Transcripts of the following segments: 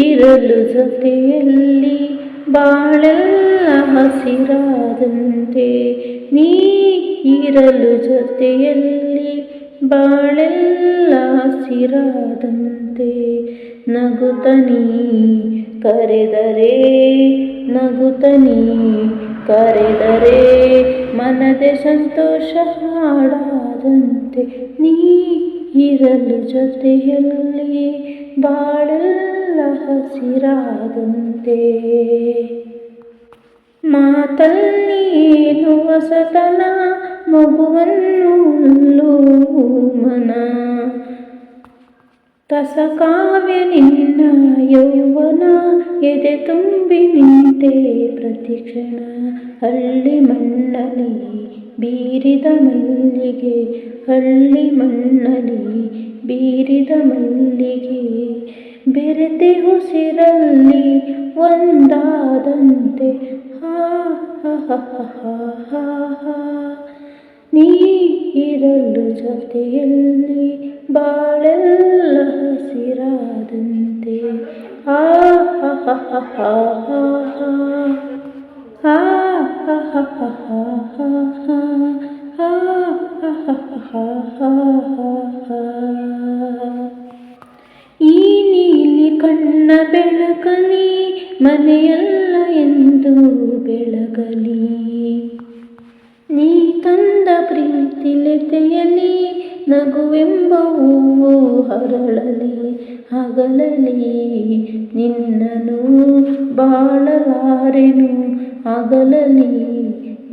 ಇರಲು ಜೊತೆಯಲ್ಲಿ ಬಾಳೆಲ್ಲ ಹಸಿರಾದಂತೆ, ನೀ ಇರಲು ಜೊತೆಯಲ್ಲಿ ಬಾಳೆಲ್ಲ ಹಸಿರಾದಂತೆ. ನಗುತ್ತನೀ ಕರೆದರೆ, ನಗುತ್ತನೀ ಕರೆದರೆ ಮನದೆ ಸಂತೋಷ ಹಾಡಾದಂತೆ, ನೀ ಇರಲು ಜೊತೆಯಲ್ಲಿ ಬಾಳೆಲ್ಲ ಹಸಿರಾದಂತೆ. ಮಾತಲ್ಲಿ ಏನು ಹೊಸತನ, ಮಗುವನ್ನು ಹುಲ್ಲುವ ಮನ, ರಸಕಾವ್ಯ ನಿನ್ನ ಯೌವನ, ಎದೆ ತುಂಬಿ ನಿಂತೆ ಪ್ರತಿಕ್ಷಣ. ಹಳ್ಳಿ ಮಣ್ಣಲ್ಲಿ ಬೀರಿದ ಮಲ್ಲಿಗೆ, ಹಳ್ಳಿ ಮಣ್ಣಲ್ಲಿ ಬೀರಿದ ಮಲ್ಲಿಗೆ, ಬೆರೆತೆ ಉಸಿರಲ್ಲಿ ಒಂದಾದಂತೆ. ಹಾ ಹಾ ಹಾ ಹಾ ಹಾ, ನೀ ಇರಲು ಜೊತೆಯಲ್ಲಿ ಬಾಳೆಲ್ಲ ಹಸಿರಾದಂತೆ. ಆ ಹಾ ಹಾ ಹಾ ಹಾ ಹಾ, ಆ ಹಾ ಹಾ ಹಾ ಹಾ ಹಾ, ಆ ಹಾ ಹಾ ಹಾ ಹಾ. ಈ ನೀಲಿ ಕಣ್ಣ ಬೆಳಕಲಿ ಮನೆಯಲ್ಲ ಎಂದು ಬೆಳಗಲಿ, ನೀ ತಂದ ಪ್ರೀತಿ ಲೆತೆಯಲಿ ನಗುವೆಂಬ ಹೂವು ಹರಳಲಿ. ಹಗಲಲಿ ನಿನ್ನನು ಬಾಳಲಾರೆನು, ಹಗಲಲಿ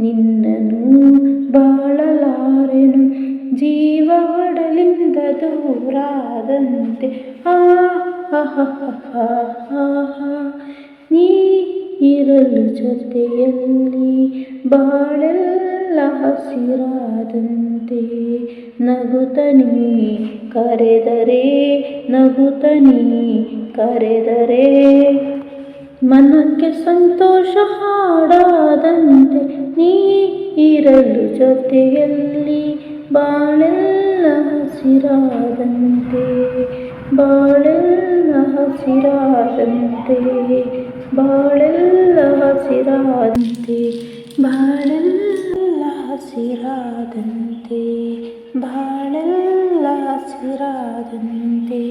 ನಿನ್ನನು ಬಾಳಲಾರೆನು, ಜೀವ ಒಡಲಿಂದ ದೂರಾದಂತೆ. ಆ ಹಾ ಹಾ ಹಾ ಹಾ, ನೀ ಇರಲು ಜೊತೆಯಲ್ಲಿ ಬಾಳೆಲ್ಲ ಹಸಿರಾದಂತೆ. ನಗುತ್ತನೀ ಕರೆದರೆ, ನಗುತ್ತನೀ ಕರೆದರೆ ಮನಕ್ಕೆ ಸಂತೋಷ ಹಾಡಾದಂತೆ, ನೀ ಇರಲು ಜೊತೆಯಲ್ಲಿ ಬಾಳೆಲ್ಲ ಹಸಿರಾದಂತೆ, ಬಾಳೆಲ್ಲ ಹಸಿರಾದಂತೆ, ಬಾಳೆಲ್ಲ ಹಸಿರಾದಂತೆ, ಬಾಳೆಲ್ಲ ಹಸಿರಾದಂತೆ, ಬಾಳೆಲ್ಲ ಹಸಿರಾದಂತೆ.